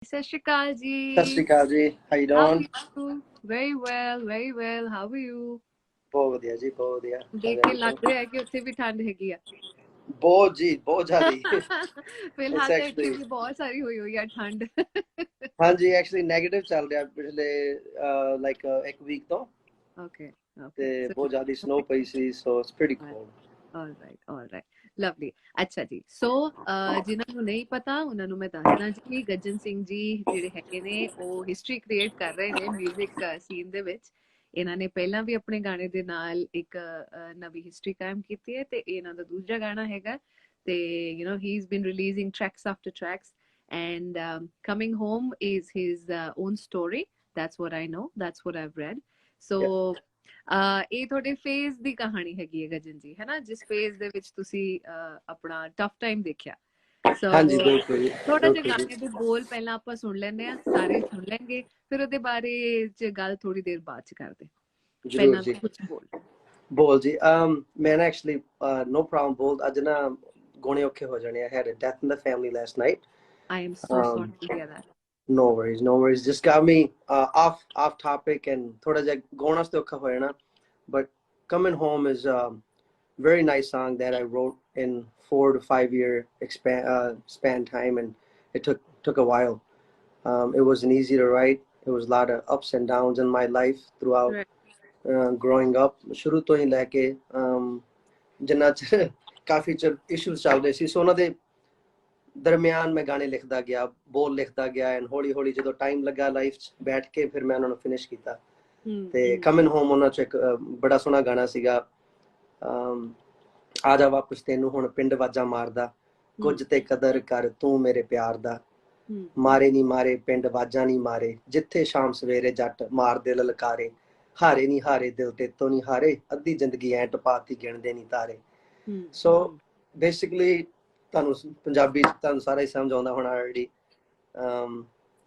Sat Shri Akal Sat ji. Shri Akal ji, how you How are doing? you? Very well, very well. How are you? बहुत ਵਧੀਆ ਜੀ, ਬਹੁਤ ਵਧੀਆ। ਦੇਖ ਕੇ ਲੱਗ ਰਿਹਾ ਹੈ ਕਿ ਉੱਥੇ ਵੀ ਠੰਡ ਹੈਗੀ ਆ। ਬਹੁਤ ਜੀ, ਬਹੁਤ ਜ਼ਿਆਦੀ। ਫਿਲਹਾਲ ਤਾਂ ਇੱਥੇ ਵੀ ਬਹੁਤ ਸਾਰੀ ਹੋਈ ਆ ਠੰਡ। ਹਾਂਜੀ, ਐਕਚੁਅਲੀ ਨੈਗੇਟਿਵ ਚੱਲ ਰਿਹਾ ਪਿਛਲੇ ਲਾਈਕ ਇੱਕ ਵੀਕ ਤੋਂ। Okay, ਤੇ okay. ਬਹੁਤ ਜ਼ਿਆਦੀ ਸਨੋ ਪਈ ਸੀ, so it's pretty cold. All right. Lovely. ਅੱਛਾ ਜੀ। So ਜਿਨ੍ਹਾਂ ਨੂੰ ਨਹੀਂ ਪਤਾ ਉਹਨਾਂ ਨੂੰ ਮੈਂ ਦੱਸਦਾ ਜੀ, ਗੱਜਨ ਸਿੰਘ ਜੀ ਜਿਹੜੇ ਹੈਗੇ ਨੇ ਉਹ ਹਿਸਟਰੀ ਕ੍ਰੀਏਟ ਕਰ ਰਹੇ ਨੇ ਮਿਊਜ਼ਿਕ ਸੀਨ ਦੇ ਵਿੱਚ। ਇਹਨਾਂ ਨੇ ਪਹਿਲਾਂ ਵੀ ਆਪਣੇ ਗਾਣੇ ਦੇ ਨਾਲ ਇੱਕ ਨਵੀਂ ਹਿਸਟਰੀ ਕਾਇਮ ਕੀਤੀ ਹੈ ਤੇ ਇਹਨਾਂ ਦਾ ਦੂਜਾ ਗਾਣਾ ਹੈਗਾ ਤੇ he has been releasing tracks after tracks and coming home is his own story. That's what I know, that's what I've read. So ਇਹ ਤੁਹਾਡੇ ਫੇਜ਼ ਦੀ ਕਹਾਣੀ ਹੈਗੀ ਹੈ ਗਜਨ ਜੀ, ਹੈ ਨਾ, ਜਿਸ ਫੇਜ਼ ਦੇ ਵਿੱਚ ਤੁਸੀਂ ਆਪਣਾ ਟਫ ਟਾਈਮ ਦੇਖਿਆ। ਹਾਂਜੀ, ਬਿਲਕੁਲ। ਥੋੜਾ ਜਿਹਾ ਗਾਣੇ ਦੇ ਬੋਲ ਪਹਿਲਾਂ ਆਪਾਂ ਸੁਣ ਲੈਂਦੇ ਆ, ਸਾਰੇ ਸੁਣ ਲੈਣਗੇ, ਫਿਰ ਉਹਦੇ ਬਾਰੇ ਚ ਗੱਲ ਥੋੜੀ ਦੇਰ ਬਾਅਦ ਚ ਕਰਦੇ। ਜ਼ਰੂਰ ਜੀ। ਕੁਝ ਬੋਲ ਜੀ। ਮੈਂ ਨਾ ਐਕਚੁਅਲੀ ਨੋ ਪ੍ਰੋਬਲਮ ਬੋਲ। ਅੱਜ ਨਾ ਗੋਣੇ ਔਖੇ ਹੋ ਜਾਣੇ। I had a death in the family last night. I am so sorry to hear that. No worries, no worries. Just got me off topic and thoda ja gona se okha hoya na. But Coming Home is a very nice song that I wrote in 4 to 5 year span time, and it took a while. It wasn't easy to write. It was a lot of ups and downs in my life throughout growing up. Shuru to hi leke jinna ਕਾਫੀ ਚਿਰ issues ਚੱਲਦੇ ਸੀ, ਸੋ ਉਹਨਾਂ ਦੇ ਦਰਮਿਆਨ ਮੈਂ ਗਾਣੇ ਲਿਖਦਾ ਗਿਆ, ਬੋਲ ਲਿਖਦਾ ਗਿਆ, ਐਂਡ ਹੌਲੀ ਹੌਲੀ ਜਦੋਂ ਟਾਈਮ ਲੱਗਾ ਲਾਈਫ 'ਚ ਬੈਠ ਕੇ ਫਿਰ ਮੈਂ ਉਹਨਾਂ ਨੂੰ ਫਿਨਿਸ਼ ਕੀਤਾ। ਤੇ ਕਮਿੰਗ ਹੋਮ ਉਹਨਾਂ 'ਚ ਇੱਕ ਬੜਾ ਸੋਹਣਾ ਗਾਣਾ ਸੀਗਾ, ਆ ਜਾ ਵਾਪਸ ਤੈਨੂੰ ਹੁਣ ਪਿੰਡ ਵਾਜਾ ਮਾਰਦਾ, ਕੁਝ ਤੇ ਕਦਰ ਕਰ ਤੂੰ ਮੇਰੇ ਪਿਆਰ ਦਾ, ਮਾਰੇ ਨੀ ਮਾਰੇ ਪਿੰਡ ਵਾਜਾ ਨੀ ਮਾਰੇ, ਜਿੱਥੇ ਸ਼ਾਮ ਸਵੇਰੇ ਜੱਟ ਮਾਰਦੇ ਲਲਕਾਰੇ, ਹਾਰੇ ਨੀ ਹਾਰੇ ਦਿਲ ਤੇ ਤੋਂ ਨੀ ਹਾਰੇ, ਅੱਧੀ ਜ਼ਿੰਦਗੀ ਐਂ ਟਪਾਤੀ ਗਿਣਦੇ ਨੀ ਤਾਰੇ। ਸੋ ਬੇਸਿਕਲੀ ਤੁਹਾਨੂੰ ਪੰਜਾਬੀ ਤੁਹਾਨੂੰ ਸਾਰਾ ਹੀ ਸਮਝ ਆਉਂਦਾ ਹੋਣਾ already.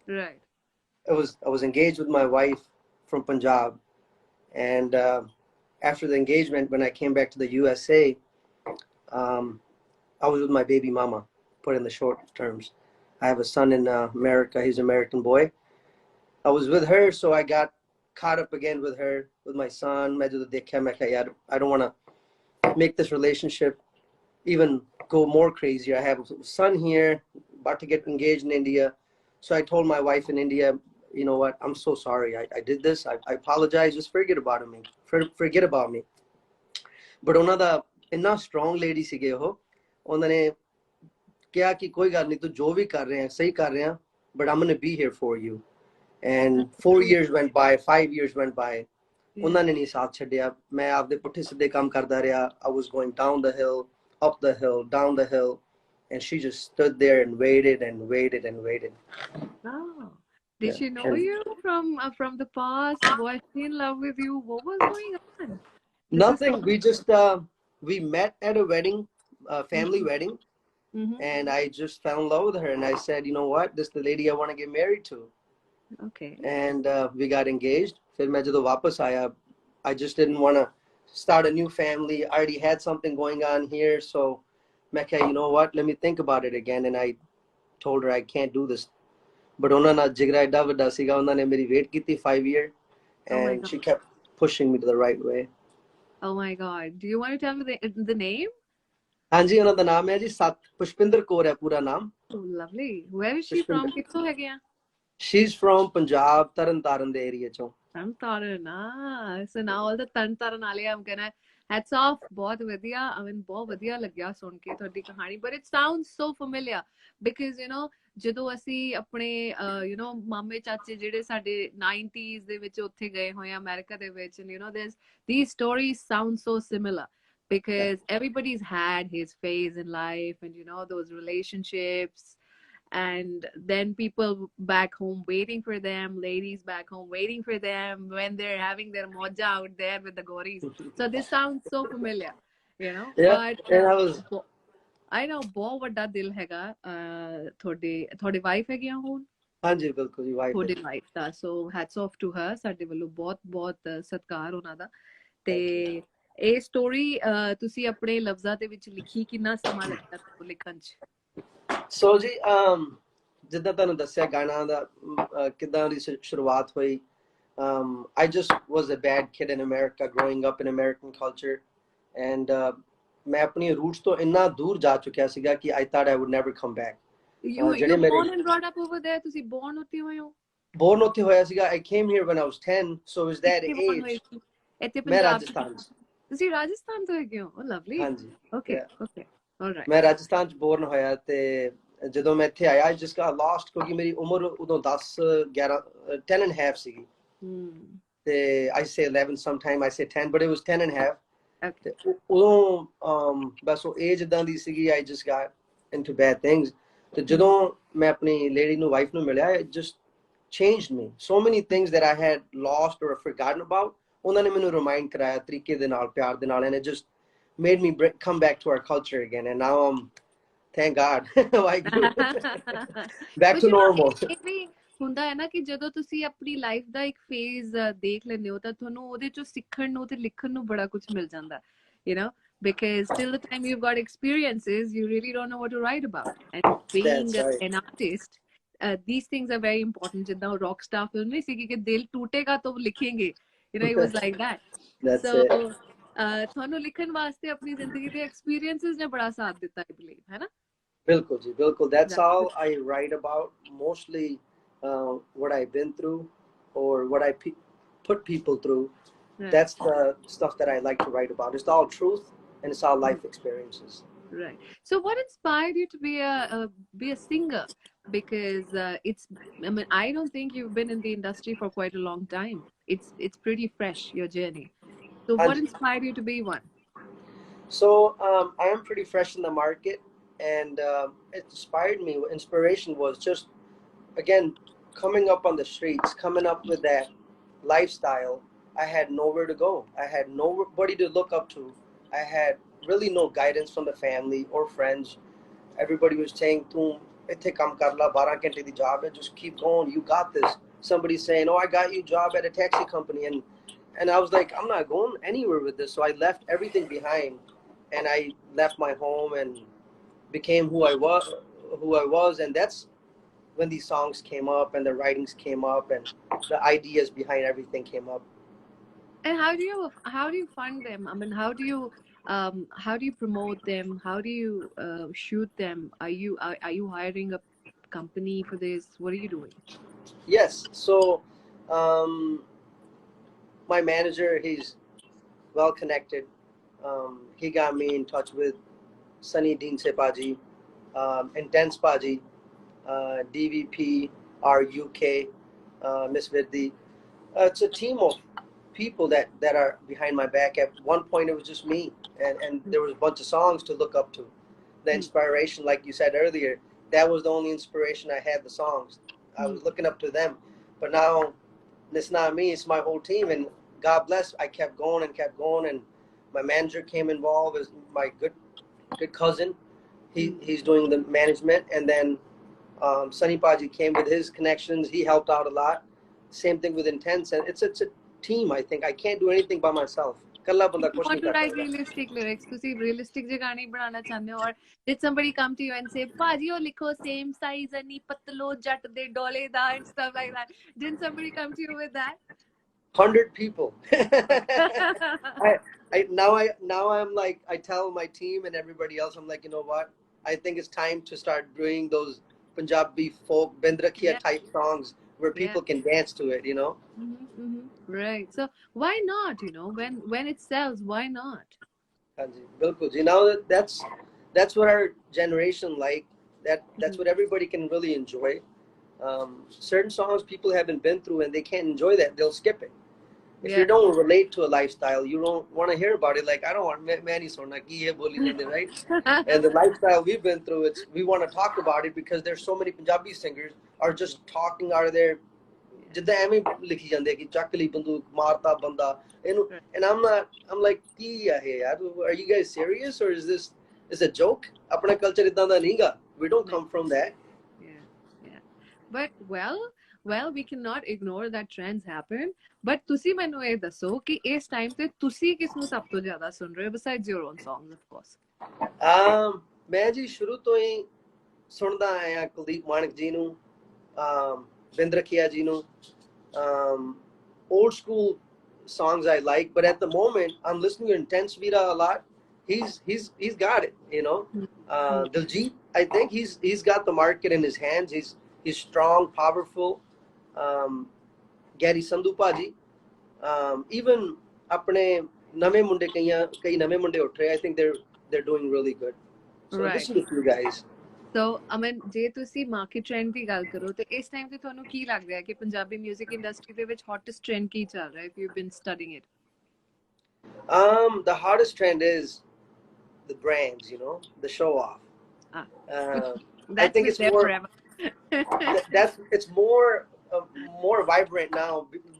Right. I was engaged with my wife from Punjab, and after the engagement, when I came back to the USA, I was with my baby mama, put in the short terms. I have a son in America. He's an American boy. I was with her, so I got caught up again with her, with my son. I don't want to make this relationship even go more crazy. I have a son here, about to get engaged in India. So I told my wife in India, you know what, I'm so sorry. I did this. I apologize. Just forget about me. Forget about me. But ਉਹਨਾਂ ਦਾ ਇੰਨਾ strong lady ਸੀਗੇ ਉਹ, ਉਹਨਾਂ ਨੇ ਕਿਹਾ ਕਿ ਕੋਈ ਗੱਲ ਨਹੀਂ, ਤੂੰ ਜੋ ਵੀ ਕਰ ਰਿਹਾ ਸਹੀ ਕਰ ਰਿਹਾ, but I'm going to be here for you. And 4 years went by, 5 years went by. ਉਹਨਾਂ ਨੇ ਨਹੀਂ ਸਾਥ ਛੱਡਿਆ। ਮੈਂ ਆਪਦੇ ਪੁੱਠੇ ਸਿੱਧੇ ਕੰਮ ਕਰਦਾ ਰਿਹਾ। I was going down the hill, up the hill, down the hill, and she just stood there and waited and waited and waited. Oh, did she know you from the past? Was she in love with you? What was going on? Nothing. We just we met at a wedding, family wedding, and I just fell in love with her, and I said, you know what, this is the lady I want to get married to. Okay. And we got engaged. Fir main jadon wapas aaya, I just didn't want to start a new family. I already had something going on here, so main kya, you know what, let me think about it again. And I told her I can't do this. But ਉਹਨਾਂ ਨਾਲ ਜਿਗਰਾ ਏਡਾ ਵੱਡਾ ਸੀਗਾ, ਉਹਨਾਂ ਨੇ ਮੇਰੀ wait ਕੀਤੀ 5 year, and she kept pushing me to the right way. Oh my God. Do you want to tell me the name? ਹਾਂਜੀ, ਉਹਨਾਂ ਦਾ ਨਾਮ ਹੈ ਜੀ ਪੁਸ਼ਪਿੰਦਰ ਕੌਰ ਹੈ ਪੂਰਾ ਨਾਮ। Oh, lovely. Where is she from? ਕਿੱਥੋਂ ਹੈਗੇ ਆ? She's from Punjab, Taran ਦੇ ਏਰੀਆ ਚੋਂ। Taran. So now all the Taran ਵਾਲੇ, I'm gonna hats off. ਬਹੁਤ ਵਧੀਆ, I mean ਬਹੁਤ ਵਧੀਆ ਲੱਗਿਆ ਸੁਣ ਕੇ ਤੁਹਾਡੀ ਕਹਾਣੀ, but it sounds so familiar because ਜਦੋਂ ਅਸੀਂ ਆਪਣੇ ਮਾਮੇ ਚਾਚੇ ਜਿਹੜੇ ਸਾਡੇ 90s ਦੇ ਵਿੱਚ ਉੱਥੇ ਗਏ ਹੋਏ ਆ ਅਮਰੀਕਾ ਦੇ ਵਿੱਚ, and there's these stories sound so similar because everybody's had his phase in life, and those relationships, and then people back home waiting for them, ladies back home waiting for them when they're having their moja out there with the goris. So this sounds so familiar, Yeah, but and I know ਬਹੁਤ ਵੱਡਾ ਦਿਲ ਹੈਗਾ ਤੁਹਾਡੇ wife ਹੈਗੀਆਂ ਹੁਣ। ਹਾਂਜੀ ਬਿਲਕੁਲ ਜੀ, ਵਾਈਫ ਤੁਹਾਡੇ wife the, so hats off to her, ਸਾਡੇ ਵੱਲੋਂ ਬਹੁਤ ਬਹੁਤ ਸਤਿਕਾਰ ਉਹਨਾਂ ਦਾ। ਤੇ ਇਹ ਸਟੋਰੀ ਤੁਸੀਂ ਆਪਣੇ ਲਫ਼ਜ਼ਾਂ ਦੇ ਵਿੱਚ ਲਿਖੀ, ਕਿੰਨਾ ਸਮਾਂ ਲੱਗਿਆ ਤੁਹਾਨੂੰ ਲਿਖਣ 'ਚ? So ਜੀ, ਜਿੱਦਾਂ ਤੁਹਾਨੂੰ ਦੱਸਿਆ ਗਾਣਾ ਦਾ ਕਿੱਦਾਂ ਦੀ ਸ਼ੁਰੂਆਤ ਹੋਈ. I just was a bad kid in America, growing up in American culture, and मैं अपनी roots ਤੋਂ ਇੰਨਾ ਦੂਰ ਜਾ ਚੁੱਕਿਆ ਸੀਗਾ ਕਿ I thought I would never come back. You're born and brought up over there? ਤੁਸੀਂ born ਉੱਥੇ ਹੋਏ ਹੋ? Born ਉੱਥੇ ਹੋਇਆ ਸੀਗਾ. I came here when I was 10, so it was that age. ਇੱਥੇ ਮੈਂ ਪੰਜਾਬ ਰਾਜਸਥਾਨ ਚ. ਤੁਸੀਂ ਰਾਜਸਥਾਨ ਤੋਂ ਹੈਗੇ ਹੋ? Oh lovely. ਹਾਂਜੀ. Okay, okay, all right. ਮੈਂ ਰਾਜਸਥਾਨ ਚ born ਹੋਇਆ ਤੇ ਜਦੋਂ ਮੈਂ ਇੱਥੇ ਆਇਆ I just got lost ਕਿਉਂਕਿ ਮੇਰੀ ਉਮਰ ਉਦੋਂ 10 11 10 and a half ਸੀਗੀ. ਤੇ I say 11 sometime, I say 10, but it was 10 and a half. Okay. ਉਦੋਂ ਬਸ ਉਹ ਏਜ ਇਦਾਂ ਦੀ ਸੀਗੀ. I just got into bad things. ਤੇ ਜਦੋਂ ਮੈਂ ਆਪਣੀ ਲੇਡੀ ਨੂੰ ਵਾਈਫ ਨੂੰ ਮਿਲਿਆ it just changed me. So many things that I had lost or forgotten about, ਉਹਨਾਂ ਨੇ ਮੈਨੂੰ remind ਕਰਾਇਆ ਤਰੀਕੇ ਦੇ ਨਾਲ, ਪਿਆਰ ਦੇ ਨਾਲ, and it just made me come back to our culture again, and now I'm, thank God, back to normal. ਹੁੰਦਾ ਹੈ ਨਾ ਕਿ ਜਦੋਂ ਤੁਸੀਂ ਆਪਣੀ ਲਾਈਫ ਦਾ ਇੱਕ ਫੇਜ਼ ਦੇਖ ਲੈਂਦੇ ਹੋ ਤਾਂ ਤੁਹਾਨੂੰ ਉਹਦੇ ਚੋਂ ਸਿੱਖਣ ਨੂੰ ਤੇ ਲਿਖਣ ਨੂੰ ਬੜਾ ਕੁਝ ਮਿਲ ਜਾਂਦਾ, you know, because till the time you've got experiences you really don't know what to write about, and being an artist, these things are very important. ਜਿੱਦਾਂ rock star film ਨਹੀਂ ਸੀ ਕਿ ਦਿਲ ਟੂਟੇਗਾ ਤਾਂ ਲਿਖेंगे, you know, it was like that. That's so it. ਤੁਹਾਨੂੰ ਲਿਖਣ ਵਾਸਤੇ ਆਪਣੀ ਜ਼ਿੰਦਗੀ ਦੇ experiences ਨੇ ਬੜਾ ਸਾਥ ਦਿੱਤਾ, I believe, ਹੈ ਨਾ? ਬਿਲਕੁਲ ਜੀ, ਬਿਲਕੁਲ. That's all I write about, mostly what I've been through or what I put people through. Right. That's the stuff that I like to write about. It's all truth and it's all life experiences. Right. So what inspired you to be a singer? Because I mean, I don't think you've been in the industry for quite a long time. It's pretty fresh, your journey. So what inspired you to be one? So I am pretty fresh in the market, and it inspired me. Inspiration was just, again, coming up on the streets, coming up with that lifestyle. I had nowhere to go. I had nobody to look up to. I had really no guidance from the family or friends. Everybody was saying, "Ithe kam kar la, 12 घंटे दी job hai, just keep going, you got this." Somebody saying, "Oh, I got you a job at a taxi company," and I was like, I'm not going anywhere with this. So I left everything behind, and I left my home and became who I was, and that's when these songs came up and the writings came up and the ideas behind everything came up. And how do you fund them? I mean, how do you promote them? How do you shoot them? Are you hiring a company for this? What are you doing? Yes. So my manager, he's well connected. He got me in touch with Sunny Dean Sepaji, Intense Paji, DVP, our UK, Miss Vidhi. It's a team of people that are behind my back. At one point it was just me, and there was a bunch of songs to look up to. The inspiration, like you said earlier, that was the only inspiration I had, the songs. I was looking up to them. But now it's not me, it's my whole team, and God bless, I kept going, and my manager came involved as my good cousin. He's doing the management, and then Sunny Paji came with his connections. He helped out a lot. Same thing with Intense, and it's a team. I think I can't do anything by myself. You want to write realistic lyrics? ਤੁਸੀਂ realistic ਜੇ ਗਾਣੇ ਬਣਾਉਣਾ ਚਾਹੁੰਦੇ ਹੋ, or did somebody come to you and say, "Paji, ਉਹ ਲਿਖੋ same size and ਪਤਲੋ ਜੱਟ ਦੇ ਡੋਲੇ ਦਾ," and stuff like that? Didn't somebody come to you with that? 100 people. Now I'm like, I tell my team and everybody else, I'm like, you know what? I think it's time to start bringing those Punjabi folk Bendrakia type songs where people can dance to it, you know? Right. So why not, you know, when it sells, why not? You know, that's what our generation like. That's what everybody can really enjoy. Certain songs people haven't been through and they can't enjoy that. They'll skip it. If you don't relate to a lifestyle, you don't want to hear about it. Like, I don't want Manny Sona ki hai boli jande, right? And the lifestyle we've been through, we want to talk about it because there's so many Punjabi singers are just talking out of their ਜਿੱਦਾਂ ਐਵੇਂ ਲਿਖੀ ਜਾਂਦੇ ਕਿ ਚੱਕ ਲਈ ਬੰਦੂਕ ਮਾਰਤਾ ਬੰਦਾ ਇਹਨੂੰ, and I'm like ਕੀ ਆ ਇਹ ਯਾਰ, are you guys serious or is this a joke? ਆਪਣਾ ਕਲਚਰ ਇਦਾਂ ਦਾ ਨਹੀਂਗਾ. We don't come from that. But well, we cannot ignore that trends happen. But ਤੁਸੀਂ ਮੈਨੂੰ ਇਹ ਦੱਸੋ ਕਿ ਇਸ ਟਾਈਮ ਤੇ ਤੁਸੀਂ ਕਿਸ ਨੂੰ ਸਭ ਤੋਂ ਜ਼ਿਆਦਾ ਸੁਣ ਰਹੇ ਹੋ besides your own songs, of course? ਮੈਂ ਜੀ ਸ਼ੁਰੂ ਤੋਂ ਹੀ ਸੁਣਦਾ ਆਇਆ ਕੁਲਦੀਪ ਮਾਨਕ ਜੀ ਨੂੰ, Vindra Khia ji nu. Old school songs I like, but at the moment I'm listening to Intense Vida a lot. He's got it, you know. Diljit, I think he's got the market in his hands. He's strong, powerful. Gary Sandhu Paji, even apne name munde kai name munde utre. I think they're doing really good. So Right. listen to you guys. So, I mean, ਜੇ ਤੁਸੀਂ market trend ਦੀ ਗੱਲ ਕਰੋ ਤੇ ਇਸ time ਤੇ ਤੁਹਾਨੂੰ ਕੀ ਲੱਗਦਾ ਹੈ ਕਿ ਪੰਜਾਬੀ 뮤직 ਇੰਡਸਟਰੀ ਦੇ ਵਿੱਚ ਹੌਟੈਸਟ ਟ੍ਰੈਂਡ ਕੀ ਚੱਲ ਰਿਹਾ if you've been studying it? The hottest trend is the brands, you know, the show off. I think it's more it's more vibrant now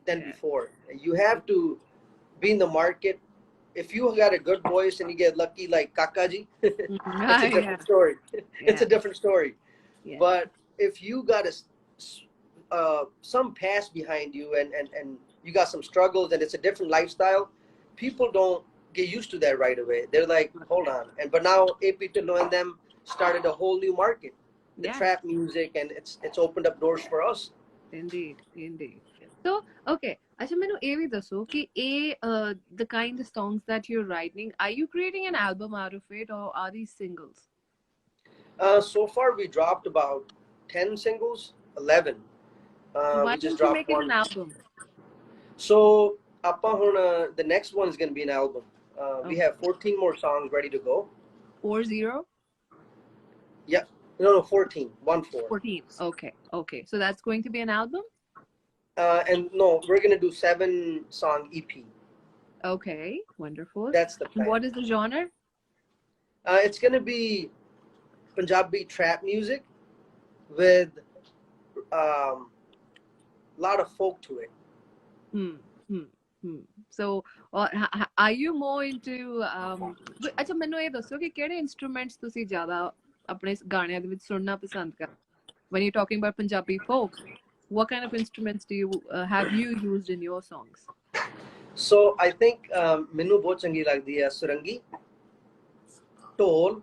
than before. You have to be in the market. If you got a good voice and you get lucky like Kakaji, it's a different story. It's a different story. But if you got some past behind you and you got some struggles and it's a different lifestyle, people don't get used to that right away. They're like, hold on. But now AP Tillo and them started a whole new market, the trap music, and it's opened up doors for us. Indeed. So, okay. अच्छा मैंने ये भी दसो कि the kind of songs that you're writing, are you creating an album out of it or are these singles? So far we dropped about 10 singles, 11. Why we just don't you dropped make it one. an album? So the next one is going to be an album. We have 14 more songs ready to go. 40? Yeah. No, 14. 14. 14. Okay. So that's going to be an album? And no, we're going to do 7-song EP. Okay, wonderful. That's the plan. What is the genre? It's going to be Punjabi trap music with lot of folk to it. So, are you more into अच्छा ਮੈਨੂੰ ਇਹ ਦੱਸੋ ਕਿ ਕਿਹੜੇ instruments ਤੁਸੀਂ ਜ਼ਿਆਦਾ ਆਪਣੇ ਗਾਣਿਆਂ ਦੇ ਵਿੱਚ ਸੁਣਨਾ ਪਸੰਦ ਕਰਦੇ? When you're talking about Punjabi folk, what kind of instruments do you have you used in your songs? So I think ਮੈਨੂੰ ਬਹੁਤ ਚੰਗੀ ਲੱਗਦੀ ਹੈ ਸੁਰੰਗੀ, ਢੋਲ,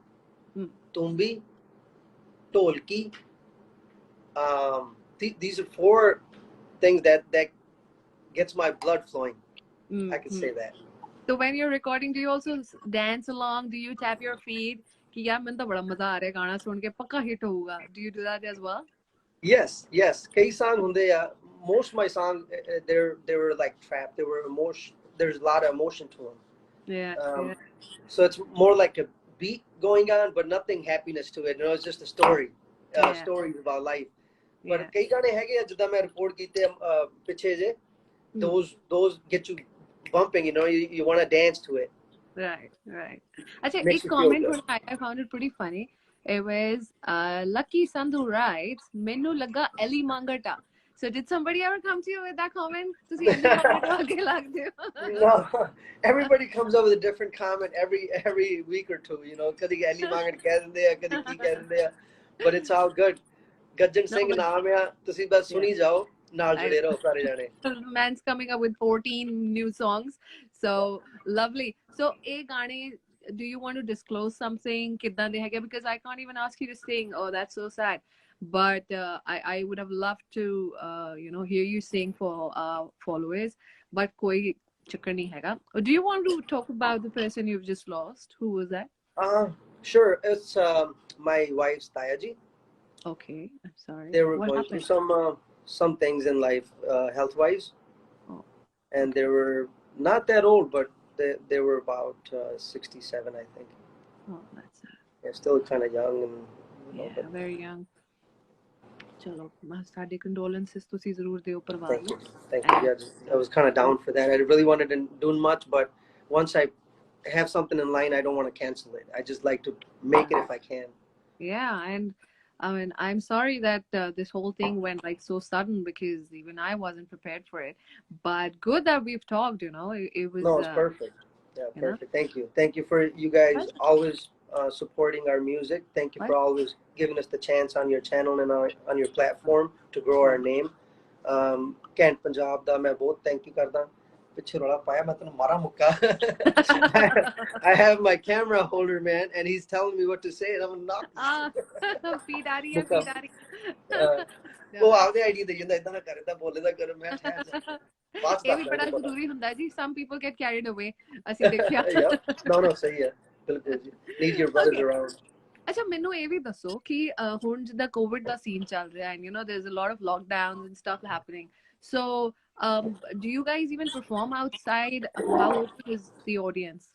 tumbi, ਢੋਲਕੀ. These are 4 things that gets my blood flowing. I can say that. So when you're recording, do you also dance along? Do you tap your feet? कि यार मैंने तो बड़ा मजा आ रहा है गाना सुन के पक्का हिट होगा. Do you do that as well? Yes. कई song ਹੁੰਦੇ ਆ. Most of my songs they were like trap. They were emotion. There's a lot of emotion to them. Yeah. So it's more like a beat going on, but nothing happiness to it. You know, it's just a story. Stories about life. But ਕਈ ਗਾਣੇ ਹੈਗੇ ਆ ਜਿੱਦਾਂ ਮੈਂ report ਕੀਤੇ ਪਿੱਛੇ ਜੇ. Those get you bumping, you know, you want to dance to it. Right. Achha, a comment I found it pretty funny. It was Lucky Sandhu writes, Menu laga Ellie Mangata. So did somebody ever come to you with that comment? No, everybody comes up with a different comment every week or two, you know. Kadi Ellie Mangata keh dinde hai, kadi ki keh dinde hai. But it's all good. Gajjan Singh naam hai, tusi bas suni jao. Man's coming up with 14 new songs, so lovely. So do you want to disclose something because I can't even ask you to sing. Oh, that's so sad, but I would have loved to hear you sing for followers, but koi chakkar nahi hai. Do you want to talk about the person you've just lost? Who was that? Sure. It's my wife's Tayaji. Okay, I'm sorry. They were going through some things in life, health-wise, and they were not that old, but they were about 67, I think. Oh, that's sad. They're still kind of young and very young. Chalo, my condolences to zarur deo parwar. Thank you. Yeah, I was kind of down for that. I really wanted to do much, but once I have something in line, I don't want to cancel it. I just like to make it if I can. Yeah, and I mean, I'm sorry that this whole thing went like so sudden because even I wasn't prepared for it. But good that we've talked, you know. It was. No, it's perfect. Yeah, perfect. Thank you. Thank you for you guys always supporting our music. Thank you for always giving us the chance on your channel and on your platform to grow our name. Kent Punjab da main bahut thank you karda. I have my camera holder, man, and he's telling me what to say, and I'm not. ਉਹ ਆਪਦੇ ID ਦੇ ਜਾਂਦਾ ਇਦਾਂ ਨਾ ਕਰ ਇਦਾਂ ਬੋਲੇਦਾ ਕਰ ਮੈਂ ਠਹਿਰ ਜਾ ਬਾਤ ਇਹ ਵੀ ਦੱਸਦਾ ਬੜਾ ਇਹਨੂੰ ਪਤਾ ਜ਼ਰੂਰੀ ਹੁੰਦਾ ਜੀ some people get carried away ਅਸੀਂ ਦੇਖਿਆ ਯਪ no ਸਹੀ ਹੈ ਬਿਲਕੁਲ ਜੀ need your brothers Okay. around ਅੱਛਾ ਮੈਨੂੰ ਇਹ ਵੀ ਦੱਸੋ ਕਿ ਹੁਣ ਜਿੱਦਾਂ ਕੋਵਿਡ ਦਾ ਸੀਨ ਚੱਲ ਰਿਹਾ and you know there's a lot of lockdowns and stuff happening so do you guys even perform outside how open is the audience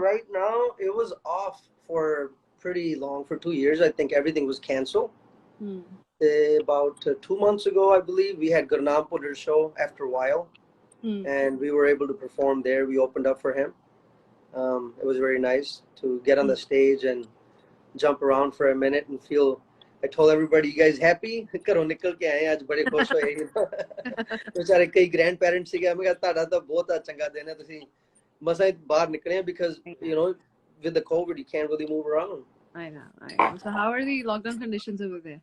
right now it was off for pretty long for 2 years I think everything was canceled about 2 months ago I believe we had Gurnam put a show after a while and we were able to perform there we opened up for him it was very nice to get on the stage and jump around for a minute and feel I told everybody you guys happy ਘਰੋਂ ਨਿਕਲ ਕੇ ਆਏ ਅੱਜ ਬੜੇ ਖੁਸ਼ ਹੋਏ ਵਿਚਾਰੇ ਕਈ grand parents ਸੀਗੇ ਮੈਂ ਕਿਹਾ ਤੁਹਾਡਾ ਤਾਂ ਬਹੁਤ ਚੰਗਾ ਦਿਨ ਹੈ ਤੁਸੀਂ ਮਸਾਂ ਬਾਹਰ ਨਿਕਲੇ because you know with the COVID you can't really move around I know so how are the lockdown conditions over there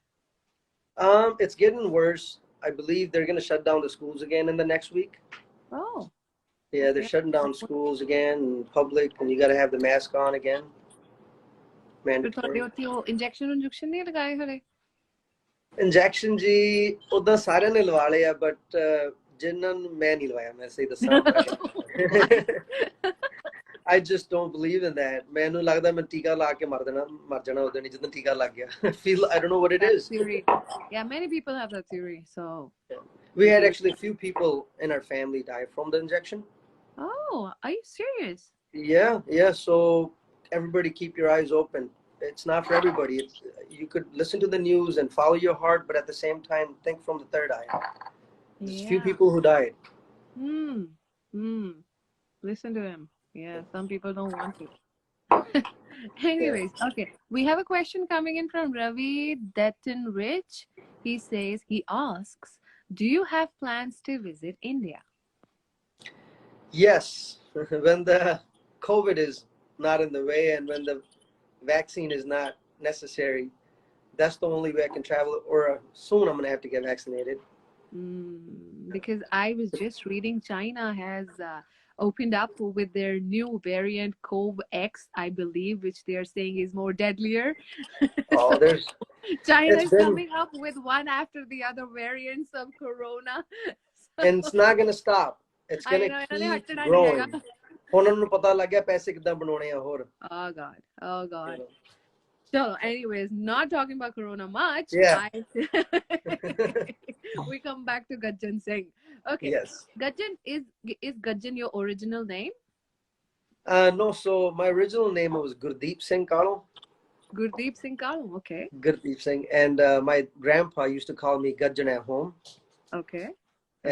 it's getting worse I believe they're going to shut down the schools again in the next week oh yeah they're shutting down schools again and public and you got to have the mask on again ਤੁਹਾਡੇ ਉੱਥੇ ਉਹ injection ਨਹੀਂ ਲਗਾਏ ਹਲੇ injection ਜੀ ਉਦਾਂ ਸਾਰਿਆਂ ਨੇ ਲਵਾ ਲਏ ਆ ਬਟ ਜਿਨ੍ਹਾਂ ਨੂੰ ਮੈਂ ਨਹੀਂ ਲਵਾਇਆ ਮੈਂ ਸਹੀ ਦੱਸਾਂ I just don't believe in that ਮੈਨੂੰ ਲੱਗਦਾ ਮੈਂ ਟੀਕਾ ਲਾ ਕੇ ਮਰ ਜਾਣਾ ਉਦੋਂ ਨਹੀਂ ਜਦੋਂ ਟੀਕਾ ਲੱਗ ਗਿਆ I don't know what it is theory. Yeah many people have that theory so we had actually a few people in our family die from the injection oh are you serious yeah so everybody keep your eyes open it's not for everybody you could listen to the news and follow your heart but at the same time think from the third eye there's few people who died listen to him yeah some people don't want to anyways okay we have a question coming in from Ravi Detton Rich he asks do you have plans to visit India yes when the COVID is not in the way and when the vaccine is not necessary that's the only way I can travel or soon I'm gonna have to get vaccinated because I was just reading China has opened up with their new variant Cov X I believe which they are saying is more deadlier there's China is coming up with one after the other variants of corona and it's not gonna stop it's gonna keep growing ਉਹਨਾਂ ਨੂੰ ਪਤਾ ਲੱਗ ਗਿਆ ਪੈਸੇ ਕਿੱਦਾਂ ਬਣਾਉਣੇ ਆ ਹੋਰ oh god so anyways not talking about corona much we come back to Gajjan Singh okay yes Gajjan is Gajjan your original name no so my original name was Gurdeep Singh Kalo okay Gurdeep Singh and my grandpa used to call me Gajjan at home okay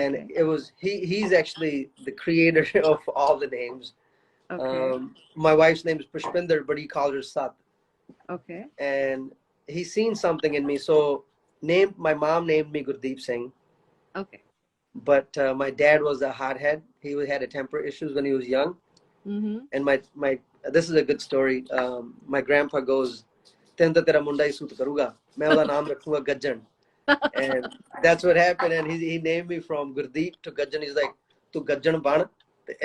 and it was he's actually the creator of all the names my wife's name is Pushpinder but he calls her Sat okay and he's seen something in me so my mom named me Gurdeep Singh okay but my dad was a hothead he had a temper issues when he was young and my this is a good story my grandpa goes ਤੈਨੂੰ ਤਾਂ ਤੇਰਾ ਮੁੰਡਾ ਹੀ ਸੂਤ ਕਰੂਗਾ ਮੈਂ ਉਹਦਾ ਨਾਮ ਰੱਖੂਗਾ Gajjan and that's what happened and he named me from Gurdeep to Gajjan he's like tu Gajjan ban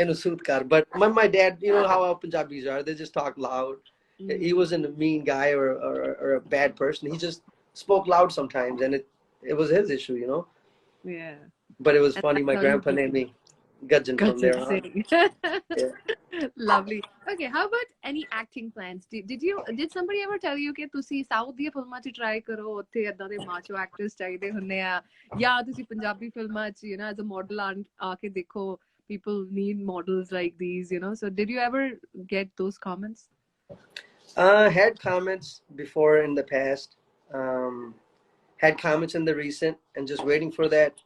enu suit kar but my dad you know how our Punjabis are they just talk loud he wasn't a mean guy or a bad person he just spoke loud sometimes and it was his issue you know yeah but it was funny my grandpa named me Gajjan from there on lovely okay how about any acting plans did somebody ever tell you ਕਿ ਤੁਸੀਂ south ਦੀਆਂ ਫਿਲਮਾਂ 'ਚ try ਕਰੋ ਉੱਥੇ ਏਦਾਂ ਦੇ ਮਾਚੋ actors ਚਾਹੀਦੇ ਹੁੰਦੇ ਆ ਜਾਂ ਤੁਸੀਂ ਪੰਜਾਬੀ ਫਿਲਮਾਂ 'ਚ you know as a model ਆ ਕੇ ਦੇਖੋ people need models like these you know so did you ever get those comments had comments before in the past had comments in the recent and just waiting for that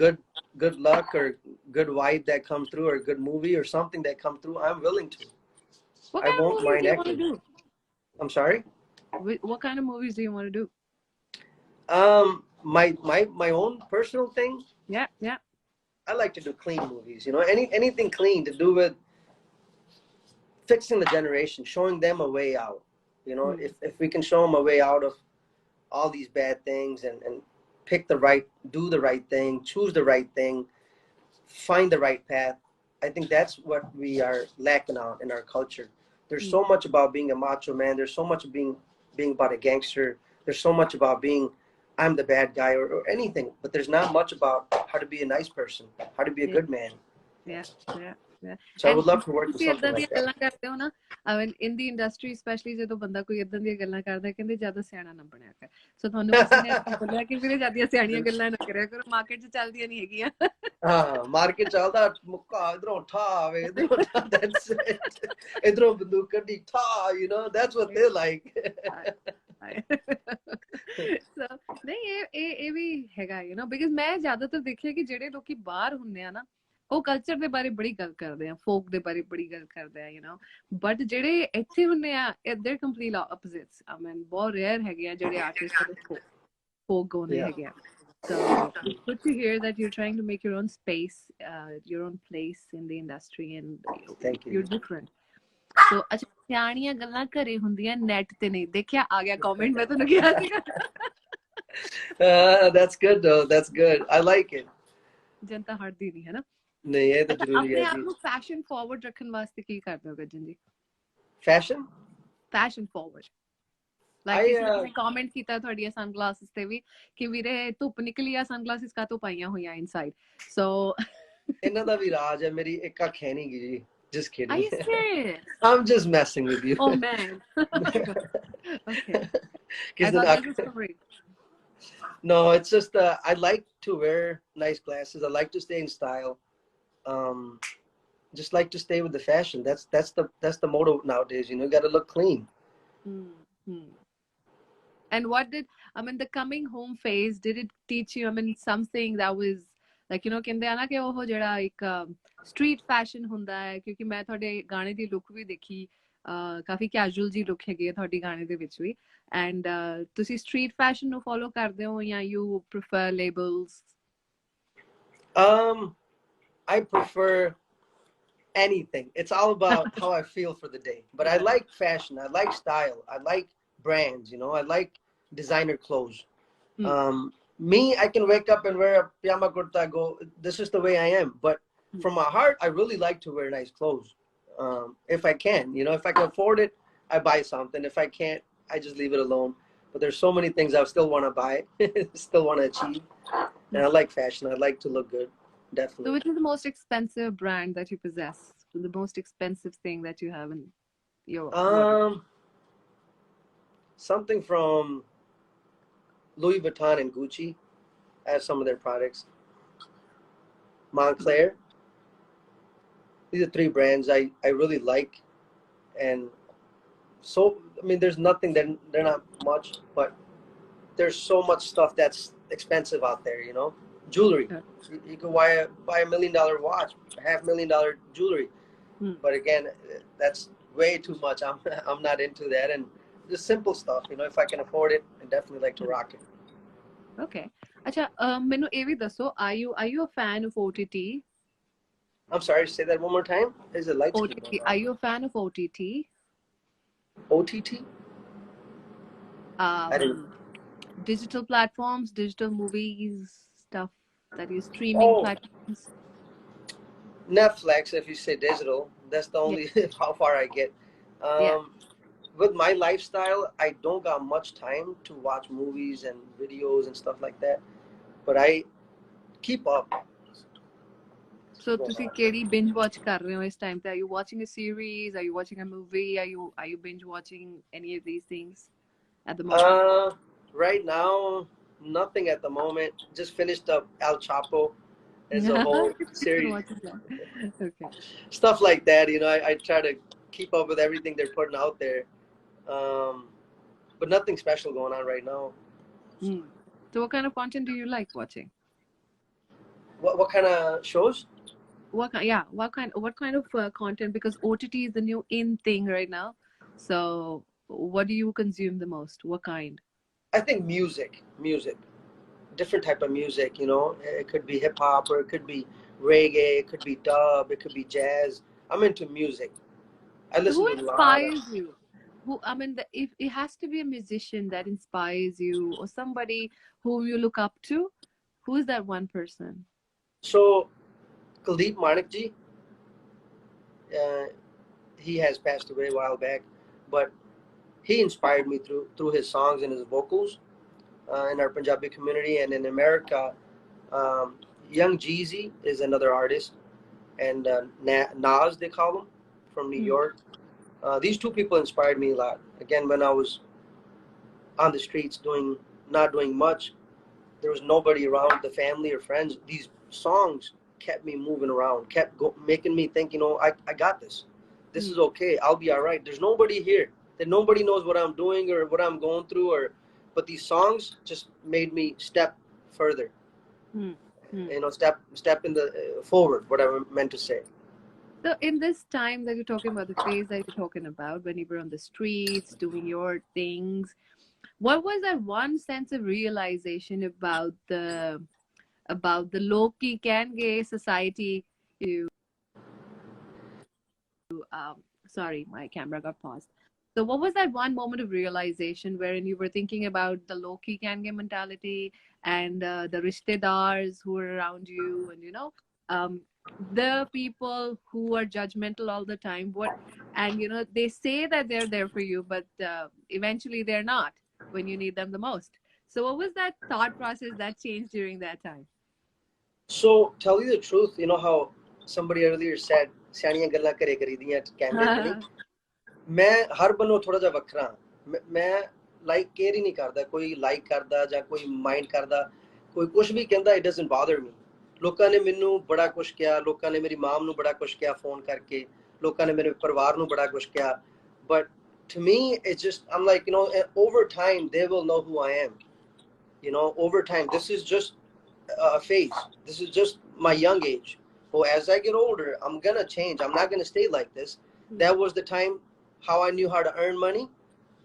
good luck or good vibe that comes through or a good movie or something that comes through I'm willing to what kind I won't of movies mind do you acting want to do I'm sorry what kind of movies do you want to do my own personal thing yeah I like to do clean movies you know anything clean to do with fixing the generation showing them a way out you know if we can show them a way out of all these bad things and do the right thing, choose the right thing, find the right path. I think that's what we are lacking on in our culture. There's so much about being a macho man. There's so much being about a gangster. There's so much about being I'm the bad guy or anything, but there's not much about how to be a nice person, how to be a Yeah, good man. yeah, yeah, yeah. So I And would love to work with ਤੁਸੀਂ something ਇਦਾਂ ਦੀਆਂ like that. ਗੱਲਾਂ ਕਰਦੇ ਹੋ ਨਾ, I mean in the industry especially ਜਦੋਂ ਬੰਦਾ ਕੋਈ ਇਦਾਂ ਦੀਆਂ ਗੱਲਾਂ ਕਰਦਾ ਕਹਿੰਦੇ ਜ਼ਿਆਦਾ ਸਿਆਣਾ ਨਾ ਬਣਿਆ ਕਰ। ਸੋ ਤੁਹਾਨੂੰ ਕਿਸੇ ਨੇ ਬੋਲਿਆ ਕਿ ਵੀਰੇ ਜ਼ਿਆਦੀਆਂ ਸਿਆਣੀਆਂ ਗੱਲਾਂ ਨਾ ਕਰਿਆ ਕਰੋ, ਮਾਰਕੀਟ 'ਚ ਚੱਲਦੀਆਂ ਨਹੀਂ ਹੈਗੀਆਂ। ਹਾਂ ਮਾਰਕੀਟ ਚੱਲਦਾ ਮੁੱਕਾ ਇਧਰੋਂ ਠਾ ਆਵੇ ਇਧਰੋਂ ਠਾ that's it ਇਧਰੋਂ ਬੰਦੂਕ ਕੱਢੀ ਠਾ you know that's what they like ਸੋ ਨਹੀਂ ਇਹ ਵੀ ਹੈਗਾ ਯੂ نو ਬਿਕਾਜ਼ ਮੈਂ ਜ਼ਿਆਦਾਤਰ ਦੇਖਿਆ ਕਿ ਜਿਹੜੇ ਲੋਕੀ ਬਾਹਰ ਹੁੰਦੇ ਆ ਨਾ ਉਹ ਕਲਚਰ ਦੇ ਬਾਰੇ ਬੜੀ ਗੱਲ ਕਰਦੇ ਆ, ਫੋਕ ਦੇ ਬਾਰੇ ਬੜੀ ਗੱਲ ਕਰਦੇ ਆ ਯੂ نو, ਬਟ ਜਿਹੜੇ ਇੱਥੇ ਹੁੰਦੇ ਆ they're complete opposites. I mean ਬਹੁਤ ਰੇਅਰ ਹੈਗੇ ਆ ਜਿਹੜੇ ਆਰਟਿਸਟ folk ਗਾਉਂਦੇ ਹੈਗੇ ਆ। So it's good to hear that you're trying to make your own space, your own place in the industry, and Thank you. you're different. So ਅੱਛਾ ਸਿਆਣੀਆਂ ਗੱਲਾਂ ਘਰੇ ਹੁੰਦੀਆਂ ਨੈਟ ਤੇ ਨਹੀਂ, ਦੇਖਿਆ ਆ ਗਿਆ ਕਮੈਂਟ ਮੈਂ ਤੁਹਾਨੂੰ ਕਿਹਾ ਸੀਗਾ। That's good though, that's good, I like it. ਜਨਤਾ ਹਟਦੀ ਨਹੀਂ ਹੈ ਨਾ। ਨਹੀਂ ਇਹ ਤਾਂ ਜ਼ਰੂਰੀ ਹੈ ਆਪਣੇ ਆਪ ਜੀ। ਨੂੰ ਫੈਸ਼ਨ ਫਾਰਵਰਡ ਰੱਖਣ ਵਾਸਤੇ ਕੀ ਕਰਦੇ ਹੋ ਗੱਜਨ ਜੀ? ਫੈਸ਼ਨ ਫਾਰਵਰਡ ਲਾਈਕ ਕਿਸੇ ਨੇ ਕਮੈਂਟ ਕੀਤਾ ਤੁਹਾਡੀਆਂ ਸਨਗਲਾਸਿਸ ਤੇ ਵੀ ਕਿ ਵੀਰੇ ਧੁੱਪ ਨਿਕਲੀ ਆ, ਸਨਗਲਾਸਿਸ ਕਾਹਤੋਂ ਪਾਈਆਂ ਹੋਈਆਂ ਇਨਸਾਈਡ। ਸੋ ਇਹਨਾਂ ਦਾ ਵੀ ਰਾਜ ਹੈ, ਮੇਰੀ ਇੱਕ ਅੱਖ ਹੈ ਨਹੀਂ ਗੀ ਜੀ। Just kidding. Are you serious? I'm just messing with you. Oh man. Okay. I thought that was great. No, it's just I like to wear nice glasses. I like to stay in style. Just like to stay with the fashion. That's the motto nowadays. You know, you got to look clean. Mm-hmm. And what did, I mean, the coming home phase, did it teach you, I mean, something that was like, you know, ਕਹਿੰਦੇ ਆ ਨਾ ਕਿ ਉਹ ਜਿਹੜਾ ਇੱਕ street fashion ਹੁੰਦਾ ਹੈ, ਕਿਉਂਕਿ ਮੈਂ ਤੁਹਾਡੇ ਗਾਣੇ ਦੀ ਲੁੱਕ ਵੀ ਦੇਖੀ, ਕਾਫੀ ਕੈਜੂਅਲ ਜੀ ਲੁੱਕ ਹੈਗੀ ਹੈ ਤੁਹਾਡੀ ਗਾਣੇ ਦੇ ਵਿੱਚ ਵੀ, ਐਂਡ ਤੁਸੀਂ ਸਟਰੀਟ ਫੈਸ਼ਨ ਨੂੰ ਫੋਲੋ ਕਰਦੇ ਹੋ ਜਾਂ you prefer labels? I prefer anything. It's all about how I feel for the day. But I like fashion. I like style. I like brands, you know. I like designer clothes. Me, I can wake up and wear a pajama kurta, go, this is the way I am. But from my heart, I really like to wear nice clothes. If I can, you know, if I can afford it, I buy something. If I can't, I just leave it alone. But there's so many things I still want to buy, still want to achieve. And I like fashion. I like to look good. Definitely. So which is the most expensive brand that you possess? The most expensive thing that you have in your something from Louis Vuitton and Gucci. I have some of their products. Montclair. These are 3 brands I really like. And so, I mean, there's nothing that they're not much, but there's so much stuff that's expensive out there, you know. Jewelry. You can buy a $1 million watch, $500,000 jewelry. But again, that's way too much. I'm not into that. And just simple stuff, you know. If I can afford it, I definitely like to rock it. Okay. Acha, ਮੈਨੂੰ ਇਹ ਵੀ ਦੱਸੋ, are you a fan of OTT? I'm sorry, say that one more time. Is it light? OTT. Are you a fan of OTT? OTT? Digital platforms, digital movies, stuff that is streaming platforms. Netflix, if you say digital, that's the only how far I get. With my lifestyle, I don't got much time to watch movies and videos and stuff like that, but I keep up. So ਤੁਸੀਂ ਕਿਹੜੀ binge watch ਕਰ ਰਹੇ ਹੋ ਇਸ time ਤੇ? Are you watching a series? Are you watching a movie? Are you binge watching any of these things at the moment? Right now, nothing at the moment. Just finished up El Chapo. It's a whole series. Okay. Stuff like that, you know. I try to keep up with everything they're putting out there. But nothing special going on right now. So what kind of content do you like watching? What kind of shows? What kind of content? Because OTT is the new in thing right now. So what do you consume the most? What kind? I think music, different type of music, you know. It could be hip hop, or it could be reggae, it could be dub, it could be jazz. I'm into music. I listen to a lot. Who inspires you? Who, I mean, if it has to be a musician that inspires you, or somebody whom you look up to. Who is that one person? So, Kuldeep Manikji. He has passed away a while back, but he inspired me through his songs and his vocals. in our Punjabi community, and in America, Young Jeezy is another artist, and Nas, they call him, from New York. These two people inspired me a lot. Again, when I was on the streets not doing much, there was nobody around, the family or friends. These songs kept me moving around, kept making me think, I got this. This is okay. I'll be all right. There's nobody here. That nobody knows what I'm doing or what I'm going through, but these songs just made me step further. Step in the forward, what I meant to say. So in this time that you're talking about, the phase that you're talking about, when you were on the streets doing your things, what was that one sense of realization about the low-key gay society? Sorry, my camera got paused. So what was that one moment of realization wherein you were thinking about the low-key gay mentality and the rishtedars who were around you, and the people who are judgmental all the time? They say that they're there for you, but eventually they're not when you need them the most. So what was that thought process that changed during that time? So, tell you the truth, you know how somebody earlier said, "Sianiyan ਗੱਲਾਂ ਘਰੇ ਕਰੀਦੀਆਂ ਕੈਮਰੇ ਤੇ ਨਹੀਂ." ਮੈਂ ਹਰ ਬੰਨੋਂ ਥੋੜਾ ਜਿਹਾ ਵੱਖਰਾ ਮੈਂ ਲਾਈਕ ਕੇਅਰ ਹੀ ਨਹੀਂ ਕਰਦਾ, ਕੋਈ ਲਾਈਕ ਕਰਦਾ ਜਾਂ ਕੋਈ ਮਾਈਂਡ ਕਰਦਾ, ਕੋਈ ਕੁਝ ਵੀ ਕਹਿੰਦਾ, ਇਟ ਡਸਨਟ ਬਾਦਰ ਮੀ। ਲੋਕਾਂ ਨੇ ਮੈਨੂੰ ਬੜਾ ਕੁਝ ਕਿਹਾ, ਲੋਕਾਂ ਨੇ ਮੇਰੀ ਮਾਮ ਨੂੰ ਬੜਾ ਕੁਝ ਕਿਹਾ ਫੋਨ ਕਰਕੇ, ਲੋਕਾਂ ਨੇ ਮੇਰੇ ਪਰਿਵਾਰ ਨੂੰ ਬੜਾ ਕੁਝ ਕਿਹਾ, but to me it's just, I'm like, over time they will know who I am. Over time, this is just a phase. This is just my young age. Well, as I get older, I'm gonna change. I'm not gonna stay like this. That was the time how I knew how to earn money.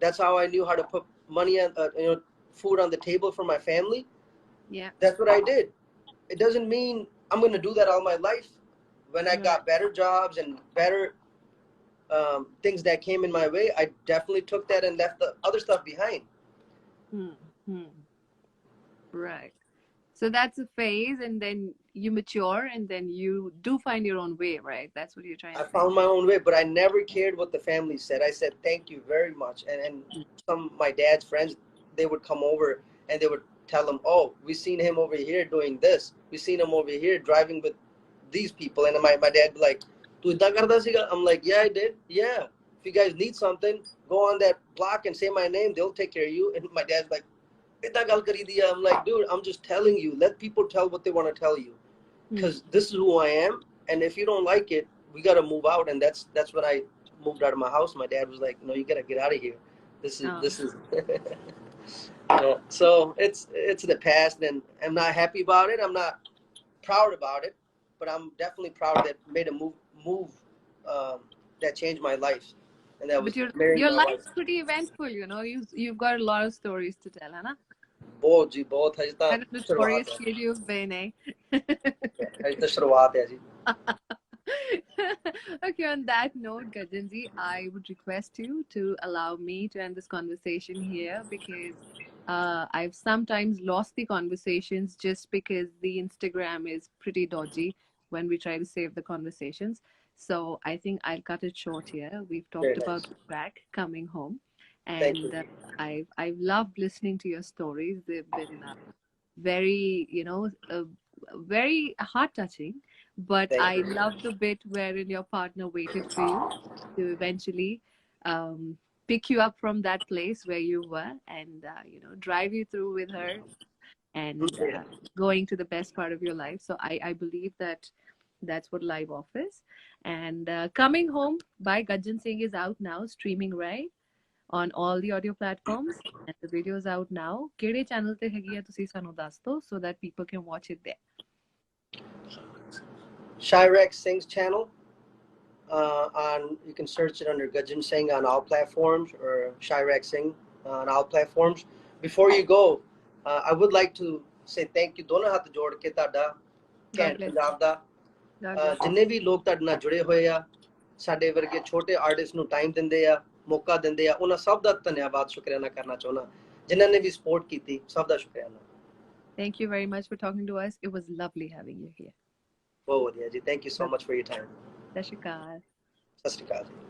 That's how I knew how to put money on, food on the table for my family. Yeah. That's what I did. It doesn't mean I'm gonna do that all my life. When I got better jobs and better things that came in my way, I definitely took that and left the other stuff behind. Right. So that's a phase, and then you mature, and then you do find your own way, right? That's what you're trying to say. I found my own way, but I never cared what the family said. I said, thank you very much. And some of my dad's friends, they would come over and they would tell them, oh, we seen him over here doing this. We seen him over here driving with these people. And my dad would be like, "Tu idda karda siga?" I'm like, yeah, I did. Yeah. If you guys need something, go on that block and say my name. They'll take care of you. And my dad's like, I'm like, dude, I'm just telling you. Let people tell what they want to tell you, because this is who I am. And if you don't like it, we got to move out. And that's when I moved out of my house. My dad was like, no, you got to get out of here. This is so it's the past, and I'm not happy about it. I'm not proud about it, but I'm definitely proud that made a move that changed my life. And that was your life's pretty eventful, you've got a lot of stories to tell, है ना? बहुत जी, बहुत है जितना notorious kid you've been, eh? है जितना शुरुआत है जी. Okay, on that note, Gajjan ji, I would request you to allow me to end this conversation here, because I've sometimes lost the conversations just because the Instagram is pretty dodgy when we try to save the conversations. So I think I'll cut it short here. We've talked about the track Coming Home, and I've loved listening to your stories. They've been very, very heart-touching. But I love the bit wherein your partner waited for you to eventually pick you up from that place where you were, and drive you through with her, and going to the best part of your life. So I believe that that's what life offers. And Coming Home by Gajjan Singh is out now, streaming right on all the audio platforms, and the video is out now. Kede channel te hegi tusi sanu das do, so that people can watch it there. Gajjan Singh's channel. You can search it under Gajjan Singh on all platforms, or Gajjan Singh on all platforms. Before you go, I would like to say thank you. दोनों हाथ जोड़ के ताड़ा cantt Punjab दा जिन्ने भी लोग ताड़ ना जुड़े हुए आ, साडे वर्गे छोटे आर्टिस्ट नु टाइम दिंदे आ, मौका दिंदे आ, उन्हां सब दा धन्यवाद शुक्रियाना करना चाहना, जिन्हां ने भी सपोर्ट कीती, सब दा शुक्रियाना. Thank you very much for talking to us. It was lovely having you here. बहुत बढ़िया जी. Thank you so much for your time. सत श्री अकाल. सत श्री अकाल जी.